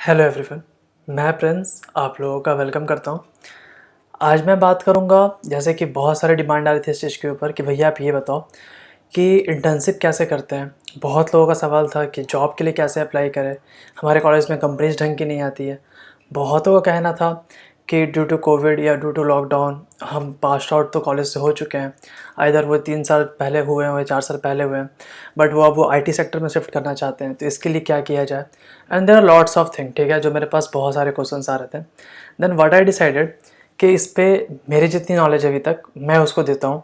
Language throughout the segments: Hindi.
हेलो एवरीवन, मैं प्रिंस आप लोगों का वेलकम करता हूँ। आज मैं बात करूँगा, जैसे कि बहुत सारे डिमांड आ रही थी इस चीज़ के ऊपर कि भैया आप ये बताओ कि इंटर्नशिप कैसे करते हैं। बहुत लोगों का सवाल था कि जॉब के लिए कैसे अप्लाई करें, हमारे कॉलेज में कंपनीज ढंग की नहीं आती है। बहुतों का कहना था कि ड्यू टू कोविड या ड्यू टू लॉकडाउन हम पास आउट तो कॉलेज से हो चुके हैं, आइदर वो 3 साल पहले हुए हैं या 4 साल पहले हुए हैं, बट वो अब वो आईटी सेक्टर में शिफ्ट करना चाहते हैं। तो इसके लिए क्या किया जाए, and there are lots of thing, ठीक है, जो मेरे पास बहुत सारे क्वेश्चंस आ रहे थे। देन व्हाट आई डिसाइडेड कि इस पर मेरी जितनी नॉलेज है अभी तक मैं उसको देता हूँ,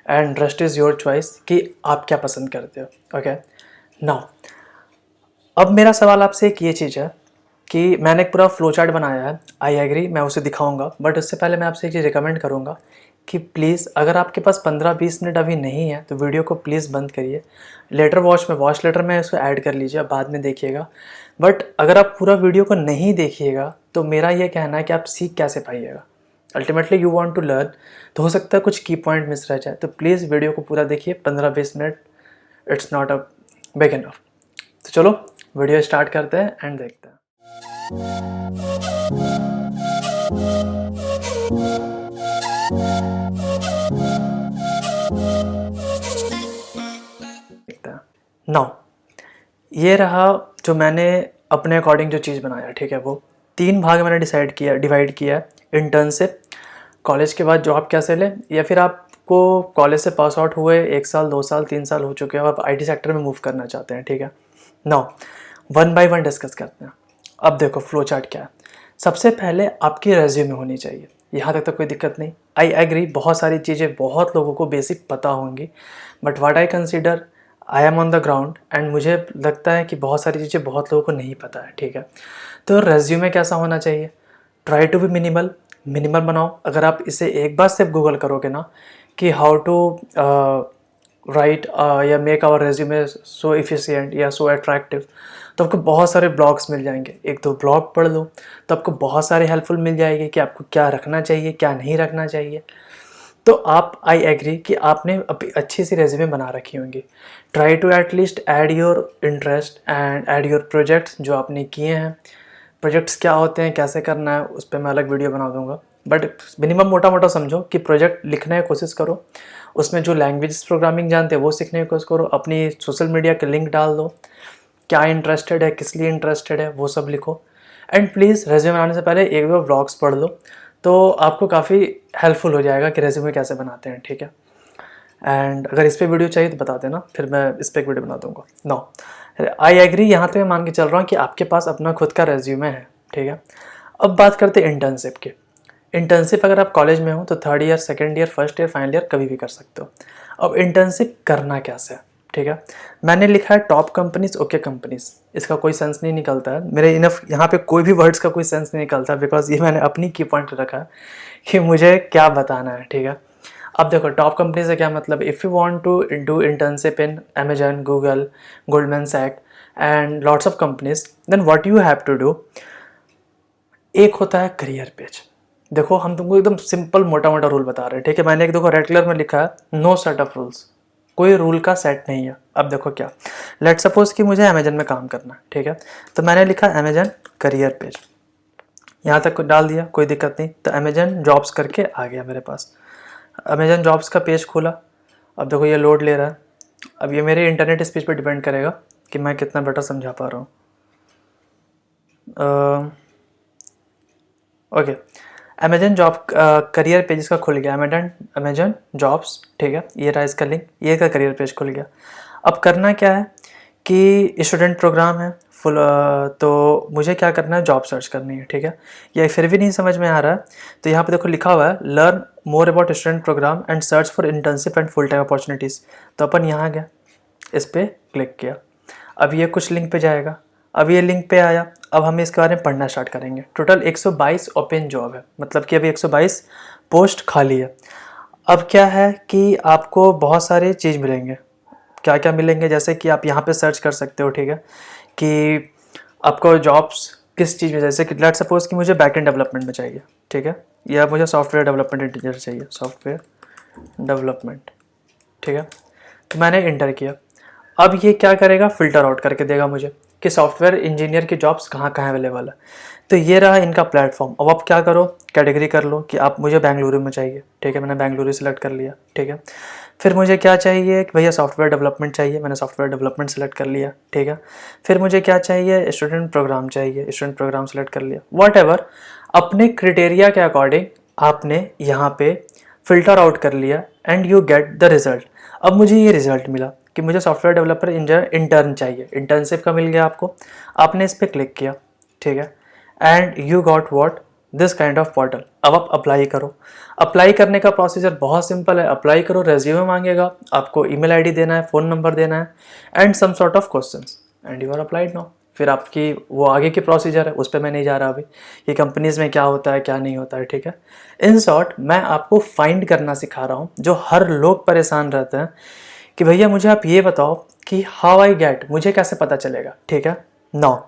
and rest is your choice कि आप क्या पसंद करते हो। ओके, नाउ अब मेरा सवाल आपसे एक ये चीज़ है कि मैंने एक पूरा फ्लो चार्ट बनाया है। आई एग्री, मैं उसे दिखाऊंगा, बट उससे पहले मैं आपसे एक चीज़ रिकमेंड करूंगा कि प्लीज़ अगर आपके पास 15-20 मिनट अभी नहीं है तो वीडियो को प्लीज़ बंद करिए। लेटर वॉच लेटर में इसको ऐड कर लीजिए, बाद में देखिएगा। बट अगर आप पूरा वीडियो को नहीं देखिएगा तो मेरा ये कहना है कि आप सीख कैसे पाइएगा। Ultimately you want to learn, तो हो सकता है कुछ की पॉइंट मिस रह जाए। तो प्लीज़ वीडियो को पूरा देखिए, 15-20 minute it's not a big enough. तो चलो वीडियो स्टार्ट करते हैं एंड देखते हैं। नाउ ये रहा जो मैंने अपने अकॉर्डिंग जो चीज़ बनाया, ठीक है। वो 3 भाग मैंने डिवाइड किया है। इंटर्नशिप, कॉलेज के बाद जॉब कैसे लें, या फिर आपको कॉलेज से पास आउट हुए 1 साल 2 साल 3 साल हो चुके हैं और आप आईटी सेक्टर में मूव करना चाहते हैं, ठीक है। Now one by one discuss करते हैं। अब देखो फ्लो चार्ट क्या है। सबसे पहले आपकी रेज्यूमे होनी चाहिए, यहाँ तक तो कोई दिक्कत नहीं। आई एग्री, बहुत सारी चीज़ें बहुत लोगों को बेसिक पता होंगी, but what I consider, I am on the ground and मुझे लगता है कि बहुत सारी चीज़ें बहुत लोगों को नहीं पता है, ठीक है। तो रेज्यूमे कैसा होना चाहिए, try to be minimal. Minimal बनाओ। अगर आप इसे एक बार सिर्फ गूगल करोगे ना कि हाउ टू राइट या make our resume so efficient या सो अट्रैक्टिव, तो आपको बहुत सारे ब्लॉग्स मिल जाएंगे। 1-2 ब्लॉग पढ़ लो तो आपको बहुत सारे हेल्पफुल मिल जाएंगे कि आपको क्या रखना चाहिए क्या नहीं रखना चाहिए। तो आप, आई एग्री कि आपने अच्छी सी रेज्यूमे बना रखी होंगी। Try to at least add your interest and add your projects जो आपने किए हैं। प्रोजेक्ट्स क्या होते हैं, कैसे करना है, उस पर मैं अलग वीडियो बना दूंगा, बट मिनिमम मोटा मोटा समझो कि प्रोजेक्ट लिखने की कोशिश करो। उसमें जो लैंग्वेज प्रोग्रामिंग जानते हैं वो सीखने की कोशिश करो। अपनी सोशल मीडिया के लिंक डाल दो, क्या इंटरेस्टेड है, किस लिए इंटरेस्टेड है, वो सब लिखो। एंड प्लीज़ रेज्यूमे बनाने से पहले 1-2 व्लॉग्स पढ़ लो, तो आपको काफ़ी हेल्पफुल हो जाएगा कि रेज्यूमे कैसे बनाते हैं, ठीक है। एंड अगर इस पर वीडियो चाहिए तो बता देना, फिर मैं इस पर एक वीडियो बना दूंगा। नो, आई एग्री, यहाँ पे मैं मान के चल रहा हूँ कि आपके पास अपना खुद का रेज्यूमे है, ठीक है। अब बात करते हैं इंटर्नशिप की। इंटर्नशिप अगर आप कॉलेज में हो तो 3rd year 2nd year 1st year final year कभी भी कर सकते हो। अब इंटर्नशिप करना कैसे है, ठीक है। मैंने लिखा है टॉप कंपनीज, ओके कंपनीज, इसका कोई सेंस नहीं निकलता है मेरे इनफ, यहाँ पे कोई भी वर्ड्स का कोई सेंस नहीं निकलता, बिकॉज ये मैंने अपनी की पॉइंट रखा है कि मुझे क्या बताना है, ठीक है। अब देखो टॉप कंपनी से क्या मतलब, if you want to do internship in Amazon, Google, Goldman Sachs and lots of companies, then what you have to do, एक होता है करियर पेज। देखो हम तुमको एकदम सिंपल मोटा मोटा रूल बता रहे हैं, ठीक है। मैंने एक देखो रेड कलर में लिखा है नो सेट ऑफ रूल्स, कोई रूल का सेट नहीं है। अब देखो क्या, लेट सपोज कि मुझे अमेजन में काम करना है, ठीक है। तो मैंने लिखा अमेजन करियर पेज, यहाँ तक डाल दिया, कोई दिक्कत नहीं। तो अमेजन जॉब्स करके आ गया मेरे पास। अमेजन जॉब्स का पेज खोला, अब देखो ये लोड ले रहा है। अब ये मेरे इंटरनेट स्पीड पे डिपेंड करेगा कि मैं कितना बेटर समझा पा रहा हूँ। Okay, Amazon job career page इसका खुल गया, अमेजन जॉब्स, ठीक है। ये रहा इसका लिंक, ये का करियर पेज खुल गया। अब करना क्या है कि स्टूडेंट प्रोग्राम है फुल, तो मुझे क्या करना है, जॉब सर्च करनी है, ठीक है। ये फिर भी नहीं समझ में आ रहा है तो यहाँ पे देखो लिखा हुआ है learn more about student program and search for internship and full time opportunities. तो अपन यहाँ गया, इस पर क्लिक किया, अब ये कुछ लिंक पे जाएगा। अब ये लिंक पे आया, अब हम इसके बारे में पढ़ना स्टार्ट करेंगे। टोटल 122 ओपन जॉब है, मतलब कि अभी 122 पोस्ट खाली है। अब क्या है कि आपको बहुत सारे चीज़ मिलेंगे। क्या क्या मिलेंगे, जैसे कि आप यहाँ पे सर्च कर सकते हो, ठीक है, कि आपको जॉब्स किस चीज़ में, जैसे कि लेट सपोज कि मुझे बैकएंड डेवलपमेंट में चाहिए, ठीक है, या मुझे सॉफ्टवेयर डेवलपमेंट इंजीनियर चाहिए, सॉफ्टवेयर डेवलपमेंट, ठीक है। तो मैंने इंटर किया। अब ये क्या करेगा, फ़िल्टर आउट करके देगा मुझे कि सॉफ्टवेयर इंजीनियर की जॉब्स कहाँ कहाँ अवेलेबल है। तो ये रहा इनका प्लेटफॉर्म। अब आप क्या करो, कैटेगरी कर लो कि आप मुझे बेंगलुरु में चाहिए, ठीक है, मैंने बेंगलुरु सेलेक्ट कर लिया, ठीक है। फिर मुझे क्या चाहिए कि भैया सॉफ्टवेयर डेवलपमेंट चाहिए, मैंने सॉफ्टवेयर डेवलपमेंट सेलेक्ट कर लिया, ठीक है। फिर मुझे क्या चाहिए, स्टूडेंट प्रोग्राम चाहिए, स्टूडेंट प्रोग्राम सेलेक्ट कर लिया। वॉट एवर, अपने क्रिटेरिया के अकॉर्डिंग आपने यहाँ पे फिल्टर आउट कर लिया and you get the result. अब मुझे ये रिजल्ट मिला कि मुझे सॉफ्टवेयर डेवलपर इंटर्न चाहिए, इंटर्नशिप का मिल गया आपको, आपने इस पर क्लिक किया, ठीक है, and you got what, this kind of portal. अब आप अप्लाई करो। अप्लाई करने का प्रोसीजर बहुत सिंपल है, अप्लाई करो, रेज्यूमे मांगेगा, आपको ईमेल आईडी देना है, फ़ोन नंबर देना है and some sort of questions and you are applied now. फिर आपकी वो आगे की प्रोसीजर है, उस पर मैं नहीं जा रहा अभी, ये कंपनीज़ में क्या होता है क्या नहीं होता है, ठीक है। इन शॉर्ट मैं आपको फाइंड करना सिखा रहा हूँ, जो हर लोग परेशान रहते हैं कि भैया मुझे आप ये बताओ कि हाउ आई गेट, मुझे कैसे पता चलेगा, ठीक है। नाउ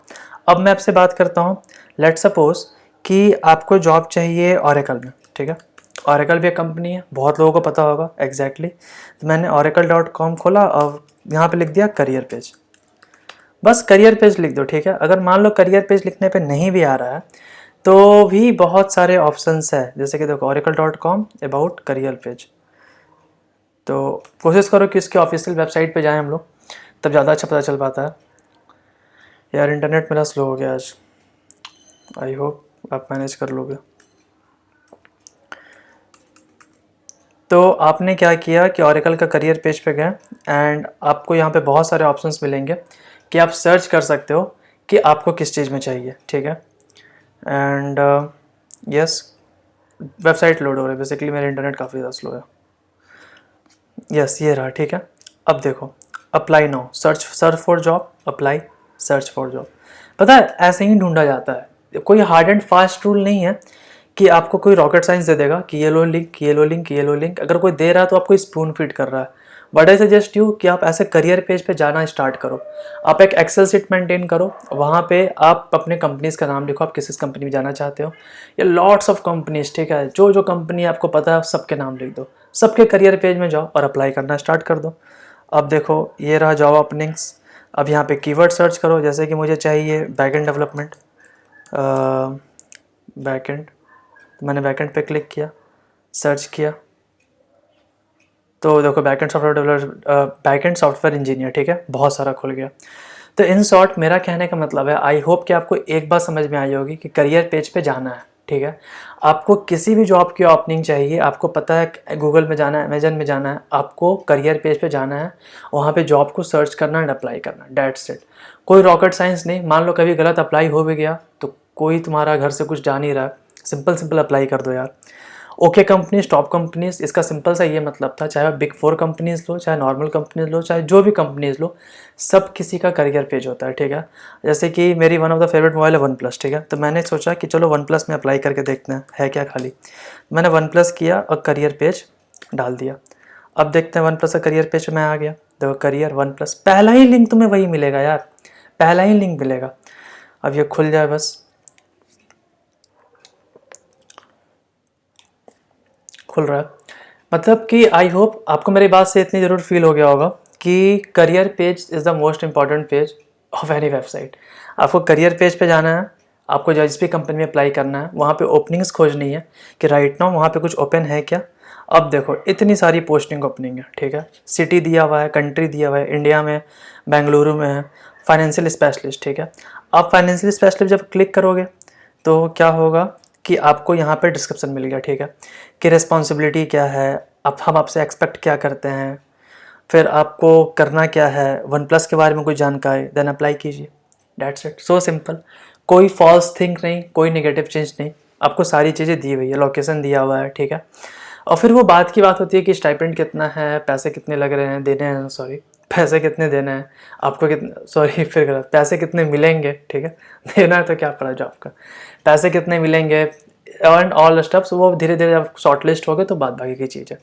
अब मैं आपसे बात करता हूँ, लेट सपोज कि आपको जॉब चाहिए ओरेकल में, ठीक है। ओरेकल भी एक कंपनी है, बहुत लोगों को पता होगा एग्जैक्टली। तो मैंने oracle.com खोला और यहाँ पे लिख दिया करियर पेज, बस करियर पेज लिख दो, ठीक है। अगर मान लो करियर पेज लिखने पे नहीं भी आ रहा है तो भी बहुत सारे ऑप्शंस है, जैसे कि देखो oracle.com अबाउट करियर पेज। तो कोशिश करो कि इसके ऑफिशियल वेबसाइट पे जाएं हम लोग, तब ज़्यादा अच्छा पता चल पाता है। यार इंटरनेट मेरा स्लो हो गया आज, आई होप आप मैनेज कर लोगे। तो आपने क्या किया कि ओरेकल का करियर पेज पे गए एंड आपको यहाँ पे बहुत सारे ऑप्शंस मिलेंगे कि आप सर्च कर सकते हो कि आपको किस चीज़ में चाहिए, ठीक है। एंड यस, वेबसाइट लोड हो रहा है, बेसिकली मेरा इंटरनेट काफ़ी ज़्यादा स्लो है। यस ये रहा, ठीक है। अब देखो apply now, search for job, apply, search for job. पता है ऐसे ही ढूंढा जाता है, कोई हार्ड एंड फास्ट रूल नहीं है कि आपको कोई रॉकेट साइंस दे देगा कि ये लो लिंक, ये लो लिंक, ये लो लिंक। अगर कोई दे रहा है तो आपको स्पून फीड कर रहा है। बट आई सजेस्ट यू कि आप ऐसे करियर पेज पे जाना स्टार्ट करो, आप एक एक्सेल शीट मेंटेन करो, वहाँ पे आप अपने कंपनीज का नाम लिखो, आप किस कंपनी में जाना चाहते हो, या लॉट्स ऑफ कंपनीज, ठीक है, जो जो कंपनी आपको पता है सबके नाम लिख दो, सबके करियर पेज में जाओ और अप्लाई करना स्टार्ट कर दो। अब देखो ये रहा जॉब ओपनिंग्स। अब यहाँ पे कीवर्ड सर्च करो, जैसे कि मुझे चाहिए बैकएंड डेवलपमेंट, बैकएंड, तो मैंने बैकएंड पे क्लिक किया, सर्च किया, तो देखो backend software developer, backend software engineer, ठीक है, बहुत सारा खुल गया। तो इन शॉर्ट मेरा कहने का मतलब है, आई होप कि आपको एक बात समझ में आई होगी कि करियर पेज पे जाना है, ठीक है। आपको किसी भी जॉब की ओपनिंग चाहिए, आपको पता है गूगल में जाना है, अमेजन में जाना है, आपको करियर पेज पे जाना है, वहाँ पे जॉब को सर्च करना एंड अप्लाई करना, डेट्स इट। कोई रॉकेट साइंस नहीं। मान लो कभी गलत अप्लाई हो भी गया तो कोई तुम्हारा घर से कुछ जा नहीं रहा, सिंपल सिंपल अप्लाई कर दो यार। ओके कंपनीज, टॉप कंपनीज, इसका सिंपल सा ये मतलब था, चाहे बिग 4 कंपनीज लो, चाहे नॉर्मल कंपनीज लो, चाहे जो भी कंपनीज लो, सब किसी का करियर पेज होता है, ठीक है। जैसे कि मेरी one of the favourite mobile है वन प्लस, ठीक है। तो मैंने सोचा कि चलो वन प्लस में अप्लाई करके देखते हैं है क्या खाली। मैंने वन प्लस किया और करियर पेज डाल दिया। अब देखते हैं वन प्लस का करियर पेज मैं आ गया, देखो करियर वन प्लस, पहला ही लिंक तुम्हें वही मिलेगा यार, पहला ही लिंक मिलेगा। अब ये खुल जाए बस, खुल रहा है। मतलब कि आई होप आपको मेरी बात से इतनी ज़रूर फील हो गया होगा कि career page is the most important page of any website. आपको करियर पेज पे जाना है, आपको जिस भी कंपनी में अप्लाई करना है, वहाँ पे ओपनिंग्स खोजनी है कि राइट नाउ वहाँ पे कुछ ओपन है क्या। अब देखो इतनी सारी पोस्टिंग ओपनिंग है, ठीक है। सिटी दिया हुआ है, कंट्री दिया हुआ है, इंडिया में बेंगलुरु में है, फाइनेंशियल स्पेशलिस्ट, ठीक है। आप फाइनेंशियल स्पेशलिस्ट जब क्लिक करोगे तो क्या होगा कि आपको यहाँ पे डिस्क्रिप्शन मिल गया, ठीक है, कि रिस्पॉन्सिबिलिटी क्या है, अब हम आपसे एक्सपेक्ट क्या करते हैं, फिर आपको करना क्या है, वन प्लस के बारे में कोई जानकारी, देन अप्लाई कीजिए, डेट्स इट, सो सिंपल। कोई फॉल्स थिंक नहीं, कोई नेगेटिव चेंज नहीं, आपको सारी चीज़ें दी हुई है, लोकेशन दिया हुआ है, ठीक है। और फिर वो बात की बात होती है कि स्टाइपेंड कितना है, पैसे कितने लग रहे हैं, देने हैं, सॉरी पैसे कितने देने हैं आपको, कितने, सॉरी फिर गलत, पैसे कितने मिलेंगे, ठीक है, देना है तो क्या पड़ा जॉब का, पैसे कितने मिलेंगे एंड ऑल स्टेप्स, वो धीरे धीरे आप शॉर्ट लिस्ट हो गए तो बात बाकी की चीज़ है।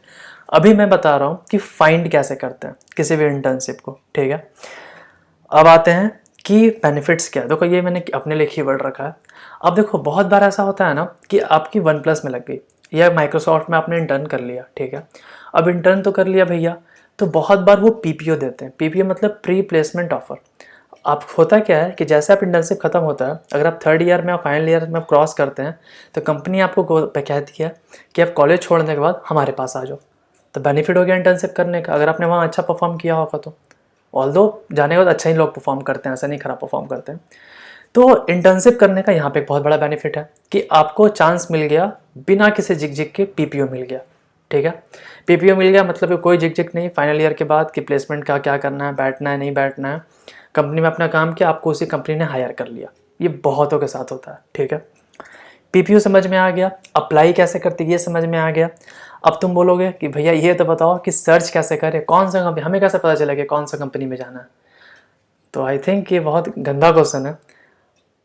अभी मैं बता रहा हूँ कि फाइंड कैसे करते हैं किसी भी इंटर्नशिप को, ठीक है। अब आते हैं कि बेनिफिट्स क्या है। देखो ये मैंने अपने लिए कीवर्ड रखा है। अब देखो बहुत बार ऐसा होता है ना कि आपकी वन प्लस में लग गई या माइक्रोसॉफ्ट में आपने इंटर्न कर लिया, ठीक है। अब इंटर्न तो कर लिया भैया, तो बहुत बार वो पीपीओ देते हैं, पीपीओ मतलब प्री प्लेसमेंट ऑफर। आप होता क्या है कि जैसे आप इंटर्नशिप खत्म होता है, अगर आप थर्ड ईयर में और फाइनल ईयर में क्रॉस करते हैं तो कंपनी आपको कहती है कि आप कॉलेज छोड़ने के बाद हमारे पास आ जाओ। तो बेनिफिट हो गया इंटर्नशिप करने का, अगर आपने वहाँ अच्छा परफॉर्म किया होगा तो। ऑल्दो जाने के बाद अच्छा ही लोग परफॉर्म करते हैं, ऐसा नहीं खराब परफॉर्म करते हैं। तो इंटर्नशिप करने का यहाँ पे एक बहुत बड़ा बेनिफिट है कि आपको चांस मिल गया, बिना किसी झिक झिक के पीपीओ मिल गया। ठीक है, पीपीओ मिल गया मतलब कोई झिक झिक नहीं फाइनल ईयर के बाद कि प्लेसमेंट का क्या करना है, बैठना है नहीं बैठना है। कंपनी में अपना काम किया, आपको उसी कंपनी ने हायर कर लिया। ये बहुतों के साथ होता है। ठीक है, पीपीयू समझ में आ गया, अप्लाई कैसे करते ये समझ में आ गया। अब तुम बोलोगे कि भैया ये तो बताओ कि सर्च कैसे करें, कौन सा कंपनी, हमें कैसे पता चलेगा कौन सा कंपनी में जाना है। तो आई थिंक ये बहुत गंदा क्वेश्चन है।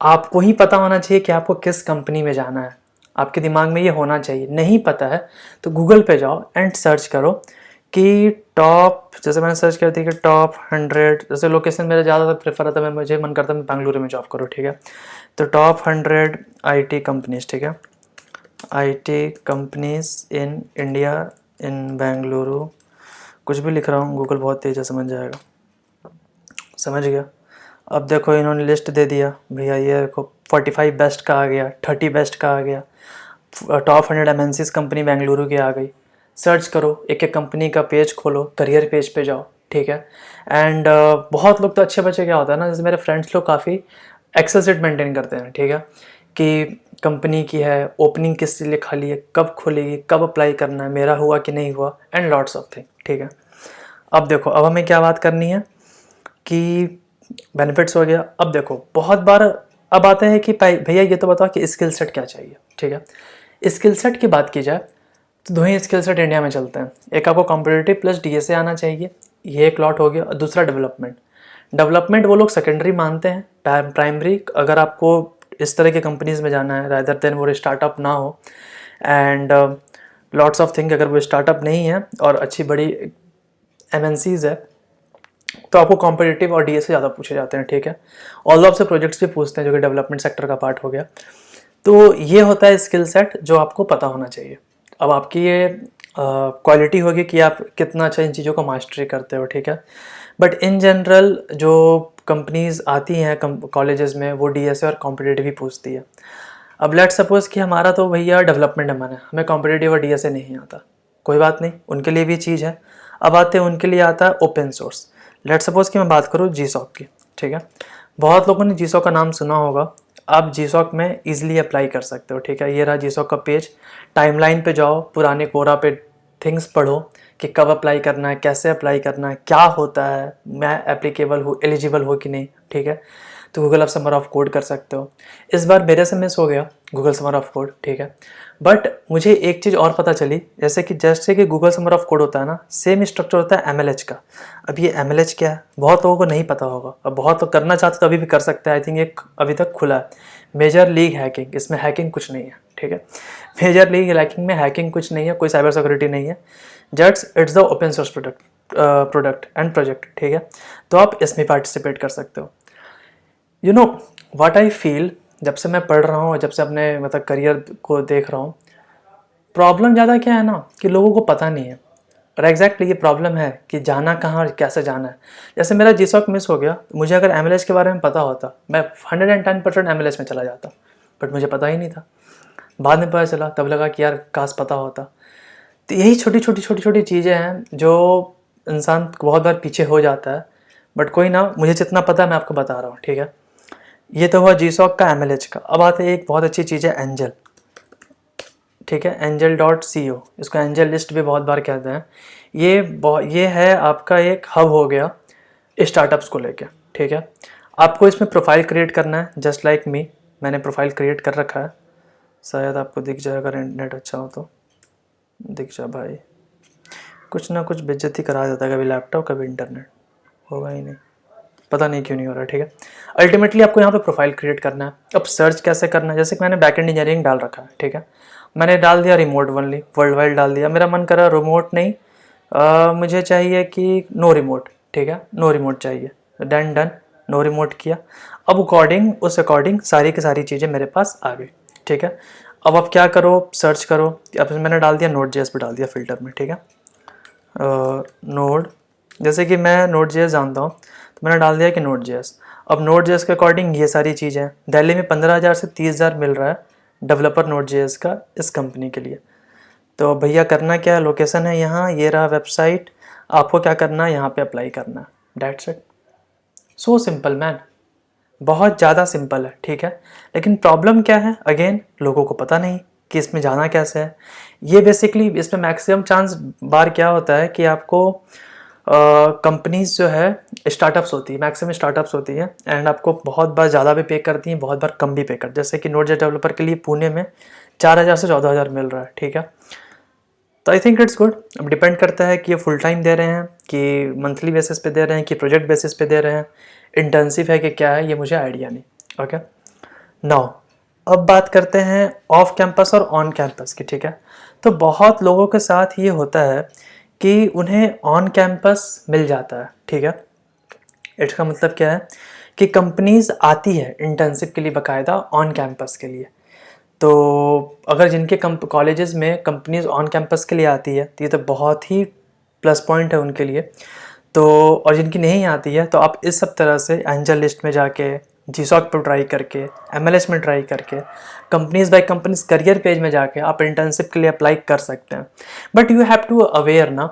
आपको ही पता होना चाहिए कि आपको किस कंपनी में जाना है, आपके दिमाग में ये होना चाहिए। नहीं पता है तो गूगल पे जाओ एंड सर्च करो कि टॉप, जैसे मैंने सर्च कर दी कि टॉप 100, जैसे लोकेशन मेरा ज़्यादातर प्रेफर आता है, मुझे मन करता है मैं बेंगलुरु में जॉब करूँ। ठीक है, तो टॉप 100 आईटी कंपनीज। ठीक है, IT companies in India in Bengaluru, कुछ भी लिख रहा हूँ गूगल बहुत तेज़ से समझ जाएगा। समझ गया। अब देखो इन्होंने लिस्ट दे दिया भैया, ये देखो 45 बेस्ट का आ गया, 30 बेस्ट का आ गया, टॉप 100 एमएनसीज कंपनी बेंगलुरु की आ गई। सर्च करो, एक एक कंपनी का पेज खोलो, करियर पेज पे जाओ। ठीक है, एंड बहुत लोग तो अच्छे बच्चे क्या होता है ना, जैसे मेरे फ्रेंड्स लोग काफ़ी एक्सेल शीट मेंटेन करते हैं। ठीक है, कि कंपनी की है, ओपनिंग किस लिए खाली है, कब खुलेगी, कब अप्लाई करना है, मेरा हुआ कि नहीं हुआ, एंड लॉट्स ऑफ थिंग। ठीक है, अब देखो अब हमें क्या बात करनी है कि बेनिफिट्स हो गया। अब देखो बहुत बार अब आते हैं कि भैया ये तो बताओ कि स्किल सेट क्या चाहिए। ठीक है, स्किल सेट की बात की जाए तो दो ही स्किल सेट इंडिया में चलते हैं, एक आपको कॉम्पिटिटिव प्लस डीएसए आना चाहिए, ये एक लॉट हो गया, और दूसरा डेवलपमेंट। डेवलपमेंट वो लोग सेकेंडरी मानते हैं, प्राइमरी अगर आपको इस तरह की कंपनीज में जाना है रादर देन वो स्टार्टअप ना हो, एंड लॉट्स ऑफ थिंग, अगर वो स्टार्टअप नहीं है और अच्छी बड़ी एमएनसीज है तो आपको कॉम्पिटिटिव और डीएसए ज़्यादा पूछे जाते हैं। ठीक है, ऑल आपसे प्रोजेक्ट्स भी पूछते हैं जो कि डेवलपमेंट सेक्टर का पार्ट हो गया। तो ये होता है स्किल सेट जो आपको पता होना चाहिए। अब आपकी ये क्वालिटी होगी कि आप कितना अच्छा इन चीज़ों को मास्टरी करते हो। ठीक है, बट इन जनरल जो कंपनीज आती हैं कॉलेजेस में वो डीएसए और कॉम्पिटिटिव ही पूछती है। अब लेट सपोज कि हमारा तो भैया डेवलपमेंट है, माना हमें कॉम्पिटिटिव और डीएसए नहीं आता, कोई बात नहीं, उनके लिए भी चीज़ है। अब आते हैं उनके लिए आता है ओपन सोर्स। लेट सपोज कि मैं बात करूँ जीसॉक की। ठीक है, बहुत लोगों ने जीसॉक का नाम सुना होगा, आप जीसॉक में ईजिली अप्लाई कर सकते हो। ठीक है, ये रहा जीसॉक का पेज, टाइमलाइन पे जाओ, पुराने कोरा पे थिंग्स पढ़ो कि कब अप्लाई करना है, कैसे अप्लाई करना है, क्या होता है, मैं एप्लीकेबल हूँ, एलिजिबल हो कि नहीं। ठीक है, तो गूगल आप समर ऑफ कोड कर सकते हो। इस बार मेरे से मिस हो गया गूगल समर ऑफ कोड। ठीक है, बट मुझे एक चीज़ और पता चली, जैसे कि गूगल समर ऑफ कोड होता है ना, सेम स्ट्रक्चर होता है एमएलएच का। अब ये एमएलएच क्या है बहुत लोगों को नहीं पता होगा, अब बहुत लोग करना चाहते तो अभी भी कर सकते हैं। आई थिंक एक अभी तक खुला है, मेजर लीग हैकिंग, इसमें हैकिंग कुछ नहीं है। ठीक है, मेजर लीग हैकिंग में हैकिंग कुछ नहीं है, कोई साइबर सिक्योरिटी नहीं है, just it's the open source product and project. ठीक है, तो आप इसमें पार्टिसिपेट कर सकते हो। You know what I feel, जब से मैं पढ़ रहा हूँ और जब से अपने मतलब करियर को देख रहा हूँ, प्रॉब्लम ज़्यादा क्या है ना कि लोगों को पता नहीं है। और एग्जैक्टली ये प्रॉब्लम है कि जाना कहाँ और कैसे जाना है। जैसे मेरा जीसॉक मिस हो गया, मुझे अगर एमएलएच के बारे में पता होता मैं 110% एमएलएच में चला जाता, बट मुझे पता ही नहीं था। बाद में पता चला, तब लगा कि यार काश पता होता। तो यही छोटी छोटी चीज़ें हैं जो इंसान बहुत बार पीछे हो जाता है, बट कोई ना, मुझे जितना पता है मैं आपको बता रहा हूँ। ठीक है, ये तो हुआ जीसॉक का एमएलएच का। अब आते हैं एक बहुत अच्छी चीज़ है एंजल। ठीक है, angel.co, इसको एंजल लिस्ट भी बहुत बार कहते हैं। ये है आपका एक हब हो गया स्टार्टअप्स को लेके। ठीक है, आपको इसमें प्रोफाइल क्रिएट करना है, जस्ट लाइक मी, मैंने प्रोफाइल क्रिएट कर रखा है, शायद आपको दिख जाएगा, इंटरनेट अच्छा हो तो दिख जा भाई। कुछ ना कुछ बेइज्जती करा देता है, कभी लैपटॉप कभी इंटरनेट, होगा ही नहीं, पता नहीं क्यों नहीं हो रहा। ठीक है, अल्टीमेटली आपको यहाँ पे प्रोफाइल क्रिएट करना है। अब सर्च कैसे करना है, जैसे कि मैंने बैकएंड इंजीनियरिंग डाल रखा है। ठीक है, मैंने डाल दिया रिमोट ओनली, वर्ल्ड वाइड डाल दिया, मेरा मन करा रिमोट नहीं, मुझे चाहिए कि नो रिमोट। ठीक है, नो रिमोट चाहिए, डन, नो रिमोट किया। अब उस अकॉर्डिंग सारी की सारी चीज़ें मेरे पास आ गई। ठीक है, अब आप क्या करो, सर्च करो। अब मैंने डाल दिया Node.js पे, डाल दिया फिल्टर में। ठीक है, नोड, जैसे कि मैं Node.js जानता हूँ तो मैंने डाल दिया कि Node.js। अब नोड जेएस के अकॉर्डिंग ये सारी चीज़ें हैं। दिल्ली में 15,000 से 30,000 मिल रहा है डेवलपर नोड जेएस का इस कंपनी के लिए। तो भैया करना क्या है, लोकेशन है यहाँ, ये रहा वेबसाइट, आपको क्या करना है, यहाँ पे अप्लाई करना है, that's it. So simple man, बहुत ज़्यादा सिंपल है, ठीक है। लेकिन प्रॉब्लम क्या है, अगेन लोगों को पता नहीं कि इसमें जाना कैसे है। ये बेसिकली इसमें मैक्सिमम चांस बार क्या होता है कि आपको कंपनीज जो है स्टार्टअप्स होती है, मैक्सिमम स्टार्टअप्स होती है एंड आपको बहुत बार ज़्यादा भी पे करती हैं, बहुत बार कम भी पे करती है। जैसे कि नोड.जेएस डेवलपर के लिए पुणे में 4,000 से 14,000 मिल रहा है, ठीक है। तो आई थिंक इट्स गुड। अब डिपेंड करता है कि ये फुल टाइम दे रहे हैं कि मंथली बेसिस पे दे रहे हैं कि प्रोजेक्ट बेसिस पे दे रहे हैं, इंटर्नशिप है कि क्या है, ये मुझे आइडिया नहीं। ओके, नाउ अब बात करते हैं ऑफ कैंपस और ऑन कैंपस की, ठीक है। तो बहुत लोगों के साथ ये होता है कि उन्हें ऑन कैंपस मिल जाता है, ठीक है। इसका मतलब क्या है कि कंपनीज आती है इंटर्नशिप के लिए बाकायदा ऑन कैंपस के लिए। तो अगर जिनके कॉलेजेस में कंपनीज ऑन कैंपस के लिए आती है तो ये तो बहुत ही प्लस पॉइंट है उनके लिए। तो और जिनकी नहीं आती है तो आप इस सब तरह से एंजल लिस्ट में जाके, जीसॉक पर ट्राई करके, एमएलएस में ट्राई करके, companies by companies career page में जाके आप इंटर्नशिप के लिए अप्लाई कर सकते हैं। But you have to aware ना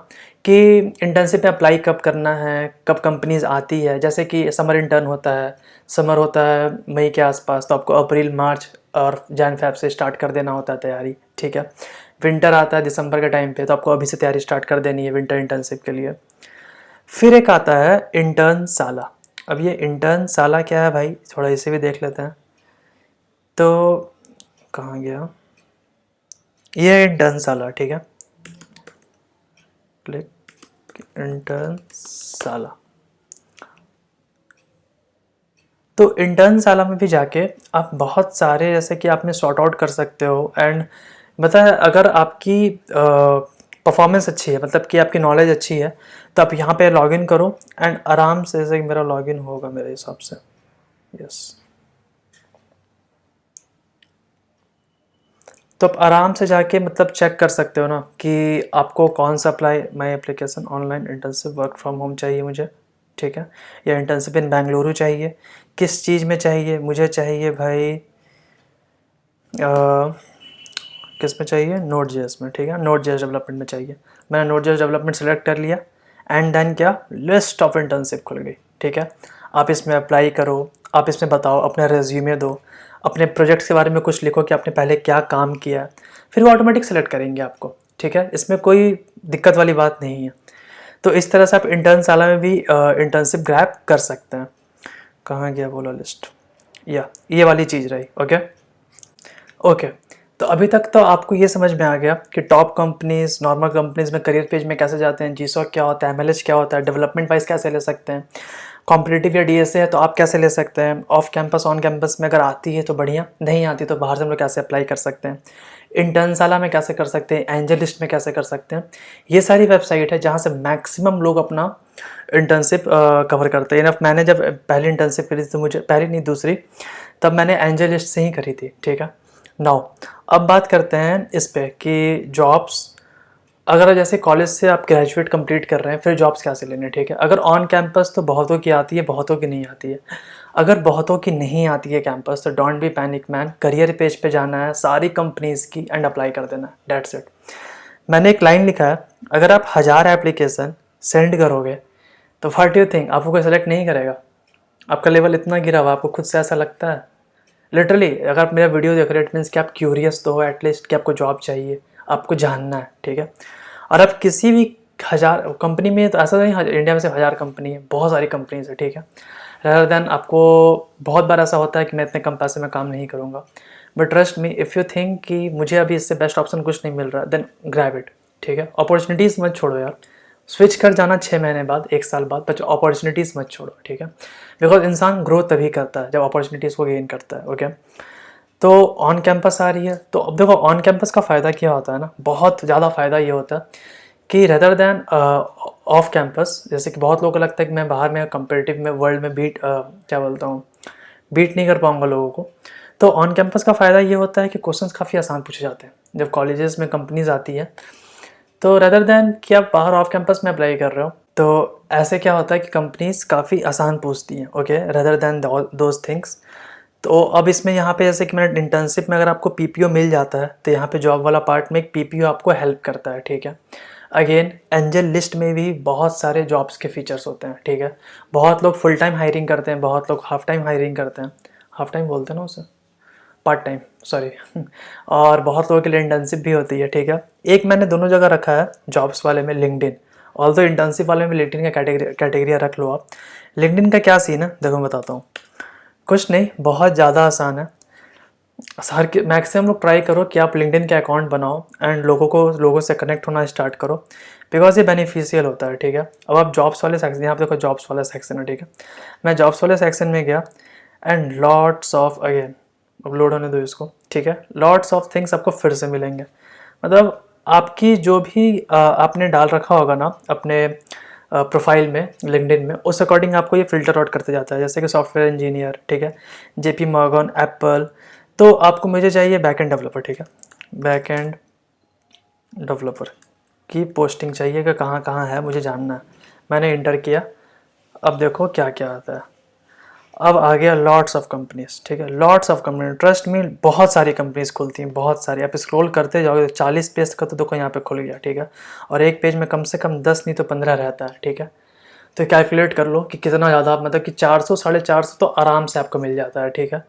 कि इंटर्नशिप में अप्लाई कब करना है, कब कंपनीज आती है। जैसे कि समर इंटर्न होता है, समर होता है मई के आसपास, तो आपको अप्रैल मार्च और जैन फेब से स्टार्ट कर देना होता है तैयारी, ठीक है। विंटर आता है दिसंबर के टाइम पे, तो आपको अभी से तैयारी स्टार्ट कर देनी है विंटर इंटर्नशिप के लिए। फिर एक आता है इंटर्न साला। अब ये इंटर्न साला क्या है भाई, थोड़ा इसे भी देख लेते हैं। तो कहाँ गया ये इंटर्न साला, ठीक है। क्लिक इंटर्न साला। तो इंटर्न साला में भी जाके आप बहुत सारे जैसे कि आपने सॉर्ट आउट कर सकते हो। एंड मतलब अगर आपकी परफॉर्मेंस अच्छी है, मतलब कि आपकी नॉलेज अच्छी है, तो आप यहाँ पे लॉगिन करो एंड आराम से, जैसे कि मेरा लॉगिन होगा मेरे हिसाब से, यस। तो आप आराम से जाके मतलब चेक कर सकते हो ना कि आपको कौन सा apply my application online internship work from home चाहिए मुझे, ठीक है, या इंटर्नशिप इन बेंगलुरु चाहिए, किस चीज़ में चाहिए मुझे, चाहिए भाई किस में चाहिए, नोड जेएस में, ठीक है, नोड जेएस डेवलपमेंट में चाहिए। मैंने नोड जेएस डेवलपमेंट सेलेक्ट कर लिया एंड देन क्या, लिस्ट ऑफ इंटर्नशिप खुल गई, ठीक है। आप इसमें अप्लाई करो, आप इसमें बताओ, अपना रेज्यूमे दो, अपने प्रोजेक्ट्स के बारे में कुछ लिखो कि आपने पहले क्या काम किया है, फिर वो ऑटोमेटिक सेलेक्ट करेंगे आपको, ठीक है। इसमें कोई दिक्कत वाली बात नहीं है। तो इस तरह से आप इंटर्न साला में भी इंटर्नशिप ग्रैब कर सकते हैं। कहाँ गया बोला लिस्ट, या ये वाली चीज़ रही, ओके ओके। तो अभी तक तो आपको ये समझ में आ गया कि टॉप कंपनीज, नॉर्मल कंपनीज में करियर पेज में कैसे जाते हैं, जीसॉक क्या होता है, एमएलएस क्या होता है, डेवलपमेंट वाइज कैसे ले सकते हैं, कॉम्पिटिटिव या डीएसए है तो आप कैसे ले सकते हैं, ऑफ कैंपस ऑन कैंपस में अगर आती है तो बढ़िया, नहीं आती तो बाहर से हम लोग कैसे अप्लाई कर सकते हैं, इंटर्नशाला में कैसे कर सकते हैं, एंजल लिस्ट में कैसे कर सकते हैं। ये सारी वेबसाइट है जहाँ से मैक्सिमम लोग अपना इंटर्नशिप कवर करते हैं। इनफ मैंने जब पहली इंटर्नशिप करी थी तो मुझे, पहली नहीं दूसरी, तब मैंने एंजल लिस्ट से ही करी थी, ठीक है। नाउ अब बात करते हैं इस पे कि जॉब्स, अगर जैसे कॉलेज से आप ग्रेजुएट कंप्लीट कर रहे हैं फिर जॉब्स कैसे लेने, ठीक है। अगर ऑन कैंपस तो बहुतों की आती है, बहुतों की नहीं आती है। अगर बहुतों की नहीं आती है कैंपस तो don't be panic man, career page पे जाना है सारी कंपनीज की एंड अप्लाई कर देना है, डेट्स इट। मैंने एक लाइन लिखा है, अगर आप 1000 एप्लीकेशन सेंड करोगे तो व्हाट यू थिंक आपको कोई सेलेक्ट नहीं करेगा? आपका लेवल इतना गिरा हुआ, आपको खुद से ऐसा लगता है? लिटरली अगर आप मेरा वीडियो देख रहे हो इट मीन्स कि आप क्यूरियस तो हो एटलीस्ट कि आपको जॉब चाहिए, आपको जानना है, ठीक है। और आप किसी भी 1000 कंपनी में, तो ऐसा नहीं इंडिया में सिर्फ 1000 कंपनी है, बहुत सारी कंपनीज है, ठीक है। रदर देन आपको बहुत बार ऐसा होता है कि मैं इतने कम पैसे में काम नहीं करूँगा, but trust me if you think कि मुझे अभी इससे बेस्ट ऑप्शन कुछ नहीं मिल रहा, देन ग्रैब इट, ठीक है। अपॉर्चुनिटीज़ मत छोड़ो यार, स्विच कर जाना 6 महीने बाद, 1 साल बाद, बट अपॉर्चुनिटीज़ मत छोड़ो, ठीक है। बिकॉज इंसान ग्रोथ तभी करता है जब अपॉर्चुनिटीज़ को गेन करता है, ओके। तो ऑन कैंपस आ रही है, तो अब देखो ऑन कैंपस का फ़ायदा क्या होता है ना, बहुत ज़्यादा फ़ायदा ये होता है कि रेदर दैन ऑफ कैंपस, जैसे कि बहुत लोगों को लगता है कि मैं बाहर में कंपेटिटिव में वर्ल्ड में क्या बोलता हूँ, बीट नहीं कर पाऊँगा लोगों को। तो ऑन कैंपस का फ़ायदा ये होता है कि क्वेश्चंस काफ़ी आसान पूछे जाते हैं जब कॉलेजेस में कंपनीज आती है। तो रेदर दैन कि आप बाहर ऑफ कैंपस में अप्लाई कर रहे हो तो ऐसे क्या होता है कि कंपनीज काफ़ी आसान पूछती हैं, okay, rather then those things. तो अब इसमें यहाँ पे जैसे कि मैंने इंटर्नशिप में अगर आपको पीपीओ मिल जाता है तो यहाँ पे जॉब वाला पार्ट में एक पीपीओ आपको हेल्प करता है, ठीक है। अगेन एंजल लिस्ट में भी बहुत सारे जॉब्स के फीचर्स होते हैं, ठीक है। बहुत लोग फुल टाइम हायरिंग करते हैं, बहुत लोग हाफ टाइम हायरिंग करते हैं, हाफ टाइम बोलते हैं ना उसे, पार्ट टाइम, सॉरी। और बहुत लोगों के लिए इंटर्नशिप भी होती है, ठीक है। एक मैंने दोनों जगह रखा है, जॉब्स वाले में लिंक्डइन, ऑल्दो इंटर्नशिप वाले में लिंक्डइन का कैटेगरी रख लो आप। लिंक्डइन का क्या सीन है देखो, मैं बताता हूँ। कुछ नहीं, बहुत ज़्यादा आसान है। हर के मैक्सिमम लोग ट्राई करो कि आप लिंक्डइन के अकाउंट बनाओ एंड लोगों से कनेक्ट होना स्टार्ट करो, बिकॉज ये बेनिफिशियल होता है, ठीक है। अब आप जॉब्स वाले सेक्शन, यहाँ पे देखो जॉब्स वाला सेक्शन है, ठीक है। मैं जॉब्स वाले सेक्शन में गया and lots of, again upload होने दो इसको, ठीक है, लॉट्स ऑफ थिंग्स आपको फिर से मिलेंगे। मतलब आपकी जो भी आपने डाल रखा होगा ना अपने प्रोफाइल में लिंक्डइन में, उस अकॉर्डिंग आपको ये फिल्टर आउट करते जाता है, जैसे कि सॉफ्टवेयर इंजीनियर, ठीक है, जेपी मॉर्गन, एप्पल। तो आपको मुझे चाहिए बैकएंड डेवलपर, ठीक है, बैकएंड डेवलपर की पोस्टिंग चाहिए कि कहाँ कहाँ है, मुझे जानना है। मैंने इंटर किया, अब देखो क्या क्या आता है। अब आ गया लॉट्स ऑफ कंपनीज, ठीक है, lots of company, trust me बहुत सारी कंपनीज खुलती हैं, बहुत सारी। आप स्क्रॉल करते जाओगे तो 40 पेज का तो देखो यहाँ पे खुल गया, ठीक है। और एक पेज में कम से कम 10 नहीं तो 15 रहता है, ठीक है। तो कैलकुलेट कर लो कि कितना ज़्यादा, मतलब कि 400 450 तो आराम से आपको मिल जाता है, ठीक है।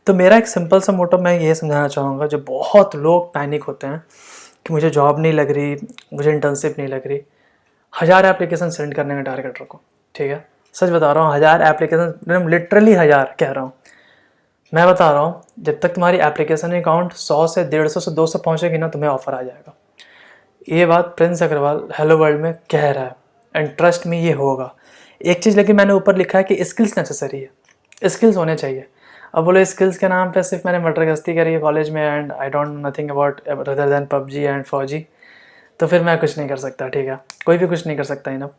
तो मेरा एक सिंपल सा मोटो मैं ये समझाना चाहूँगा, जो बहुत लोग पैनिक होते हैं कि मुझे जॉब नहीं लग रही, मुझे इंटर्नशिप नहीं लग रही। 1000 एप्लीकेशन सेंड करने का टारगेट रखो, ठीक है। सच बता रहा हूँ, 1000 एप्लीकेशन, लिटरली 1000 कह रहा हूँ, मैं बता रहा हूँ। जब तक तुम्हारी एप्लीकेशन अकाउंट 100 से 150 से 200 पहुँचेगी ना, तुम्हें ऑफर आ जाएगा। ये बात प्रिंस अग्रवाल हेलो वर्ल्ड में कह रहा है एंड ट्रस्ट में ये होगा। एक चीज़ लेकिन मैंने ऊपर लिखा है कि स्किल्स नेसेसरी है, स्किल्स होने चाहिए। अब बोले स्किल्स के नाम पे सिर्फ मैंने मटर गश्ती करी है कॉलेज में and I don't know nothing about other than PUBG and फौजी, तो फिर मैं कुछ नहीं कर सकता, ठीक है। कोई भी कुछ नहीं कर सकता इनफ।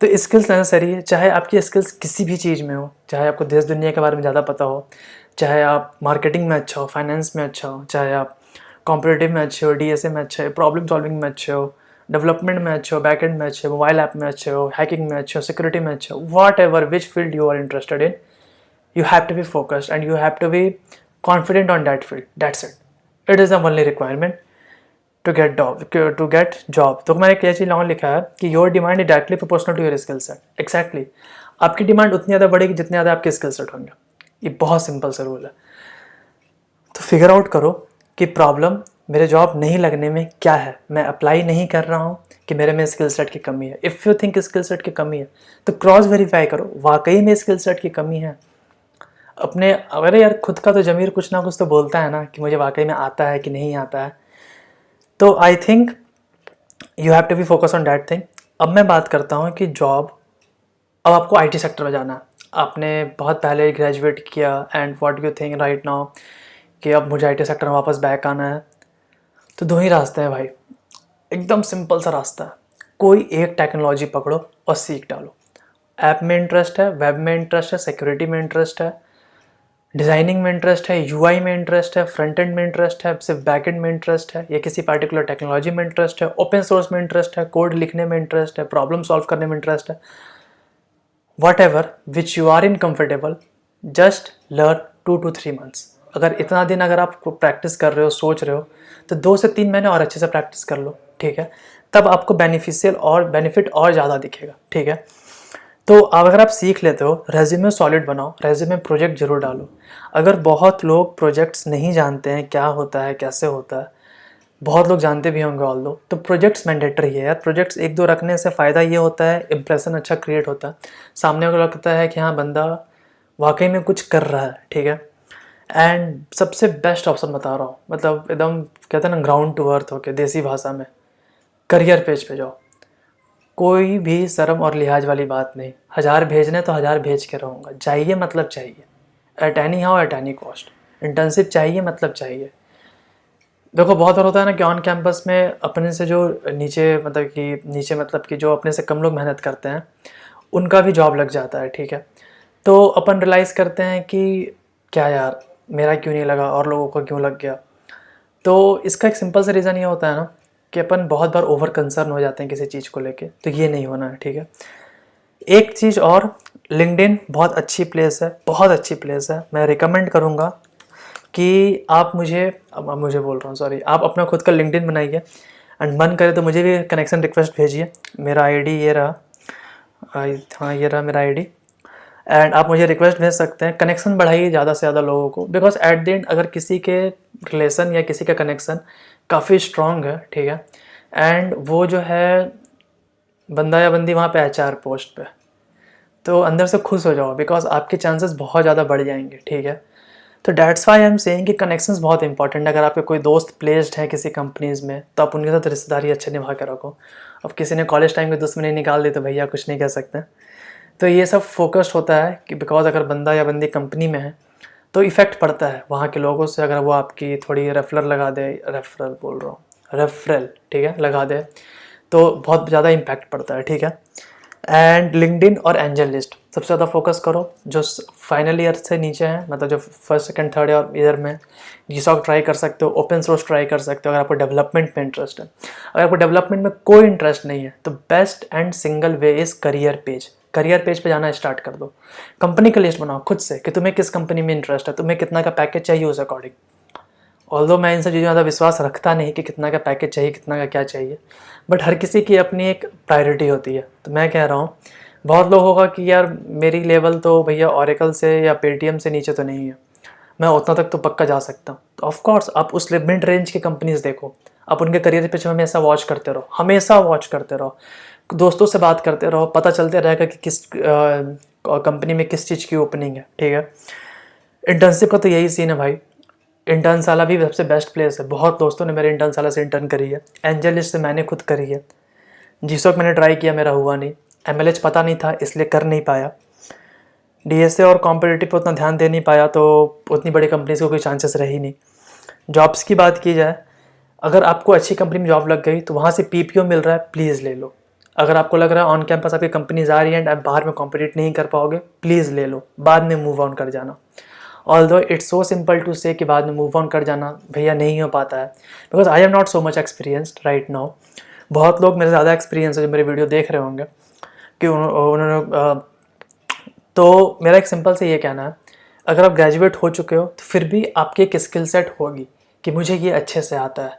तो स्किल्स नेसेसरी है, चाहे आपकी स्किल्स किसी भी चीज़ में हो, चाहे आपको देश दुनिया के बारे में ज़्यादा पता हो, चाहे आप मार्केटिंग में अच्छा हो, फाइनेंस में अच्छा हो, चाहे आप कॉम्पिटेटिव में अच्छे हो, डीएसए में अच्छे हो, प्रॉब्लम सॉल्विंग में अच्छे हो, डेवलपमेंट में अच्छे हो, बैकएंड में अच्छे हो, मोबाइल ऐप में अच्छे हो, हैकिंग में अच्छे हो, सिक्योरिटी में अच्छे हो, whatever which field you are interested in, you have to be focused and you have to be confident on that field, that's it is the only requirement to get job। तो मैंने क्या चीज़ लॉन्ग लिखा है कि your demand is directly proportional to your skill set. Exactly, आपकी डिमांड उतनी ज़्यादा बढ़ेगी जितने ज़्यादा आपके स्किल सेट होंगे। ये बहुत सिंपल सा रूल है। तो फिगर आउट करो कि प्रॉब्लम मेरे जॉब नहीं लगने में क्या है। मैं अप्लाई नहीं कर रहा हूँ कि मेरे में स्किल सेट की कमी है। If you think skill set की कमी है तो क्रॉस वेरीफाई करो, वाकई में स्किल सेट की कमी है। अपने, अरे यार खुद का तो ज़मीर कुछ ना कुछ तो बोलता है ना कि मुझे वाकई में आता है कि नहीं आता है। तो I think you have to be focus on that thing. अब मैं बात करता हूँ कि जॉब, अब आपको आईटी सेक्टर में जाना है, आपने बहुत पहले ग्रेजुएट किया and what you think right now कि अब मुझे आईटी सेक्टर में वापस बैक आना है। तो दो ही रास्ते हैं भाई, एकदम सिंपल सा रास्ता है। कोई एक टेक्नोलॉजी पकड़ो और सीख डालो। ऐप में इंटरेस्ट है, वेब में इंटरेस्ट है, सिक्योरिटी में इंटरेस्ट है, डिज़ाइनिंग में इंटरेस्ट है, यूआई में इंटरेस्ट है, फ्रंट एंड में इंटरेस्ट है, सिर्फ बैक एंड में इंटरेस्ट है, या किसी पार्टिकुलर टेक्नोलॉजी में इंटरेस्ट है, ओपन सोर्स में इंटरेस्ट है, कोड लिखने में इंटरेस्ट है, प्रॉब्लम सॉल्व करने में इंटरेस्ट है, whatever which you are in comfortable, just learn 2 to 3 months। अगर इतना दिन अगर आप प्रैक्टिस कर रहे हो, सोच रहे हो, तो 2 से 3 महीने और अच्छे से प्रैक्टिस कर लो, ठीक है। तब आपको बेनिफिट और ज़्यादा दिखेगा, ठीक है। तो अब अगर आप सीख लेते हो, रेज्यूमे सॉलिड बनाओ, रेज्यूमे प्रोजेक्ट जरूर डालो। अगर बहुत लोग प्रोजेक्ट्स नहीं जानते हैं क्या होता है, कैसे होता है, बहुत लोग जानते भी होंगे ऑल दो, तो प्रोजेक्ट्स मैंडेटरी है यार। प्रोजेक्ट्स 1-2 रखने से फ़ायदा ये होता है, इंप्रेशन अच्छा क्रिएट होता है, सामने को लगता है कि हाँ बंदा वाकई में कुछ कर रहा है, ठीक है। एंड सबसे बेस्ट ऑप्शन बता रहा हूँ, मतलब एकदम कहते हैं ना ग्राउंड टू अर्थ होके देसी भाषा में, करियर पेज पे जाओ। कोई भी शर्म और लिहाज वाली बात नहीं, 1000 भेजने तो 1000 भेज के रहूँगा, चाहिए मतलब चाहिए, at any how at any cost. Internship चाहिए मतलब चाहिए। देखो बहुत बार होता है ना कि ऑन कैंपस में अपने से जो नीचे मतलब कि जो अपने से कम लोग मेहनत करते हैं उनका भी जॉब लग जाता है, ठीक है। तो अपन रियलाइज़ करते हैं कि क्या यार मेरा क्यों नहीं लगा और लोगों को क्यों लग गया। तो इसका एक सिंपल सा रीज़न ये होता है ना कि अपन बहुत बार ओवर कंसर्न हो जाते हैं किसी चीज़ को लेके, तो ये नहीं होना है, ठीक है। एक चीज़ और, लिंक्डइन बहुत अच्छी प्लेस है, बहुत अच्छी प्लेस है। मैं रिकमेंड करूँगा कि आप मुझे, अब मुझे बोल रहा हूँ सॉरी, आप अपना खुद का लिंक्डइन बनाइए एंड मन करे तो मुझे भी कनेक्शन रिक्वेस्ट भेजिए। मेरा आईडी ये रहा, हाँ ये रहा मेरा आईडी, एंड आप मुझे रिक्वेस्ट भेज सकते हैं। कनेक्शन बढ़ाइए ज़्यादा से ज़्यादा लोगों को, बिकॉज एट द एंड अगर किसी के रिलेशन या किसी का कनेक्शन काफ़ी स्ट्रॉन्ग है, ठीक है, एंड वो जो है बंदा या बंदी वहाँ पे एचआर पोस्ट पे, तो अंदर से खुश हो जाओ, बिकॉज आपके चांसेस बहुत ज़्यादा बढ़ जाएंगे, ठीक है। तो that's why I am saying कि कनेक्शंस बहुत इंपॉर्टेंट है। अगर आपके कोई दोस्त प्लेस्ड है किसी कंपनीज़ में, तो आप उनके साथ रिश्तेदारी अच्छे निभा के रखो। अब किसी ने कॉलेज टाइम में दुश्मनी निकाल दी तो भैया कुछ नहीं कह सकते। तो ये सब फोकस्ड होता है कि बिकॉज अगर बंदा या बंदी कंपनी में है तो इफ़ेक्ट पड़ता है वहाँ के लोगों से। अगर वो आपकी थोड़ी रेफरल लगा दे, रेफरल बोल रहा हूँ, रेफरल, ठीक है, लगा दे, तो बहुत ज़्यादा इम्पैक्ट पड़ता है, ठीक है। एंड लिंक्डइन और एंजल लिस्ट सबसे ज़्यादा फोकस करो। जो फाइनल ईयर से नीचे हैं, मतलब जो फर्स्ट सेकंड थर्ड ईयर में, GSOC ट्राई कर सकते हो, ओपन सोर्स ट्राई कर सकते हो अगर आपको डेवलपमेंट में इंटरेस्ट है। अगर आपको डेवलपमेंट में कोई इंटरेस्ट नहीं है तो best and single way is career page. Career page पे जाना स्टार्ट कर दो। कंपनी का लिस्ट बनाओ खुद से कि तुम्हें किस कंपनी में इंटरेस्ट है, तुम्हें कितना का पैकेज चाहिए उस अकॉर्डिंग। ऑल्दो मैं इन सब चीज़ों में ज़्यादा विश्वास रखता नहीं कि कितना का पैकेज चाहिए, कितना का क्या चाहिए, बट हर किसी की अपनी एक प्रायोरिटी होती है। तो मैं कह रहा हूँ, बहुत लोग होगा कि यार मेरी लेवल तो भैया ओरेकल से या पेटीएम से नीचे तो नहीं है, मैं उतना तक तो पक्का जा सकता हूँ। तो ऑफकोर्स आप उस मिड रेंज की कंपनीज देखो, आप उनके करियर पे हमेशा वॉच करते रहो, हमेशा वॉच करते रहो, दोस्तों से बात करते रहो, पता चलते रहेगा कि किस कंपनी में किस चीज़ की ओपनिंग है, ठीक है। इंटर्नशिप का तो यही सीन है भाई। इंटर्नशाला भी सबसे बेस्ट प्लेस है। बहुत दोस्तों ने मेरे इंटर्नशाला से इंटर्न करी है, एंजलिस्ट से मैंने खुद करी है, GSOC मैंने ट्राई किया, मेरा हुआ नहीं, MLH पता नहीं था इसलिए कर नहीं पाया, DSA और कॉम्पिटिटिव पर उतना ध्यान दे नहीं पाया, तो उतनी बड़ी कंपनीज को कोई चांसेस रही नहीं। जॉब्स की बात की जाए, अगर आपको अच्छी कंपनी में जॉब लग गई तो वहाँ से PPO मिल रहा है, प्लीज़ ले लो। अगर आपको लग रहा है ऑन कैंपस आपकी कंपनीज आ रही है एंड आप बाहर में कॉम्पिटिट नहीं कर पाओगे, प्लीज़ ले लो, बाद में मूव ऑन कर जाना। Although it's so simple to say कि बाद में मूव ऑन कर जाना भैया नहीं हो पाता है, because I am not so much experienced right now. बहुत लोग मेरे ज़्यादा एक्सपीरियंस है जो मेरे वीडियो देख रहे होंगे कि उन्होंने तो मेरा एक सिंपल से ये कहना है, अगर आप ग्रेजुएट हो चुके हो तो फिर भी आपकी एक स्किल सेट होगी कि मुझे ये अच्छे से आता है,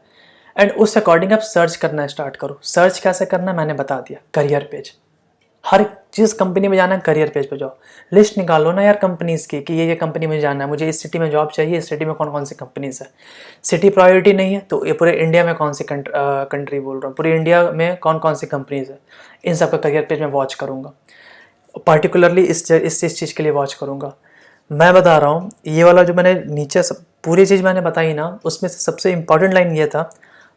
एंड उस अकॉर्डिंग आप सर्च करना स्टार्ट करो। सर्च कैसे करना मैंने बता दिया, करियर पेज। हर जिस कंपनी में जाना है करियर पेज पे जाओ, लिस्ट निकालो ना यार कंपनीज़ की कि ये कंपनी में जाना है, मुझे इस सिटी में जॉब चाहिए, इस सिटी में कौन कौन सी कंपनीज़ है। सिटी प्रायोरिटी नहीं है तो ये पूरे इंडिया में कौन सी कंट्री बोल रहा हूँ, पूरे इंडिया में कौन कौन सी कंपनीज़ है, इन सब का करियर पेज में वॉच करूँगा। पर्टिकुलरली इस चीज़ के लिए वॉच करूँगा। मैं बता रहा हूँ, ये वाला जो मैंने नीचे पूरी चीज़ मैंने बताई ना, उसमें से सबसे इंपॉर्टेंट लाइन ये था,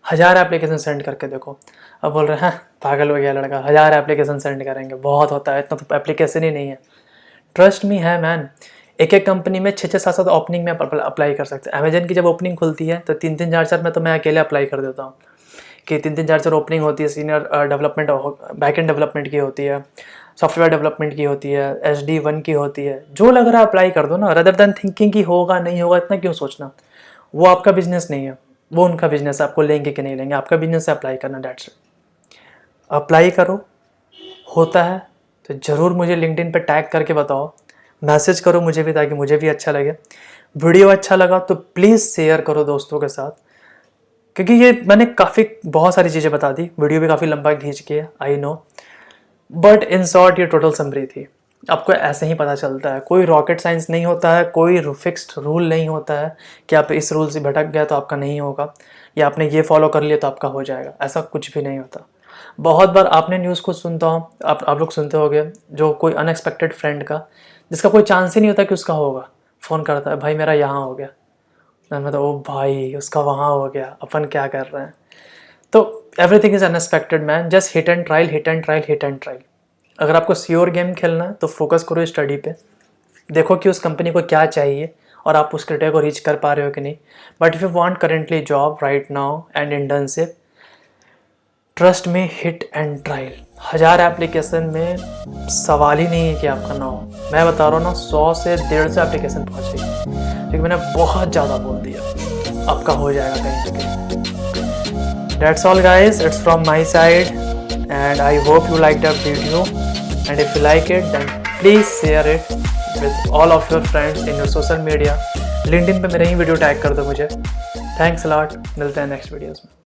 1000 एप्लीकेशन सेंड करके देखो। अब बोल रहे हैं पागल हो गया लड़का, 1000 एप्लीकेशन सेंड करेंगे, बहुत होता है, इतना तो एप्लीकेशन ही नहीं है। ट्रस्ट मी है मैन, एक एक कंपनी में 6-6 7-7 ओपनिंग में अप्लाई कर सकते हैं। अमेजन की जब ओपनिंग खुलती है तो 3-3 4-4 में तो मैं अकेले अप्लाई कर देता हूँ कि 3-3 4-4 ओपनिंग होती है। Senior development, back and development की होती है, सॉफ्टवेयर डेवलपमेंट की होती है, SD1 की होती है। जो लग रहा है अप्लाई कर दो ना, रदर देन थिंकिंग कि होगा नहीं होगा, इतना क्यों सोचना। वो आपका बिजनेस नहीं है, वो उनका बिजनेस है, आपको लेंगे कि नहीं लेंगे, आपका बिजनेस है अप्लाई करना, डेट्स इट। अप्लाई करो, होता है तो ज़रूर मुझे लिंक्डइन पे टैग करके बताओ, मैसेज करो मुझे भी, ताकि मुझे भी अच्छा लगे। वीडियो अच्छा लगा तो प्लीज़ शेयर करो दोस्तों के साथ, क्योंकि ये मैंने बहुत सारी चीज़ें बता दी, वीडियो भी काफ़ी लंबा खींच के, I know, but in short ये टोटल समरी थी। आपको ऐसे ही पता चलता है, कोई रॉकेट साइंस नहीं होता है, कोई फिक्स्ड रूल नहीं होता है कि आप इस रूल से भटक गया तो आपका नहीं होगा, या आपने ये फॉलो कर लिया तो आपका हो जाएगा, ऐसा कुछ भी नहीं होता। बहुत बार आपने न्यूज़ को सुनता हूँ, आप लोग सुनते होंगे, जो कोई अनएक्सपेक्टेड फ्रेंड का, जिसका कोई चांस ही नहीं होता कि उसका होगा, फ़ोन करता है, भाई मेरा यहाँ हो गया, मैं तो ओ भाई उसका वहाँ हो गया, अपन क्या कर रहे हैं। तो everything is unexpected man, just hit and trial, hit and trial, hit and trial. अगर आपको श्योर गेम खेलना है तो फोकस करो स्टडी पे, देखो कि उस कंपनी को क्या चाहिए और आप उस क्राइटेरिया को रीच कर पा रहे हो कि नहीं। But if you want currently job right now and internship, trust में हिट एंड ट्रायल। 1000 एप्लीकेशन में सवाल ही नहीं है कि आपका ना हो। मैं बता रहा हूँ ना, 100 से 150 एप्लीकेशन पहुँचेगी, क्योंकि मैंने बहुत ज़्यादा बोल दिया, आपका हो जाएगा कहीं ना कहीं। That's all guys, it's from my side and I hope you liked the video, and if you like it then please share it with all of your friends in your social media. LinkedIn पे मेरा ही वीडियो टैग कर दो मुझे. Thanks a lot. मिलते हैं नेक्स्ट वीडियोस में.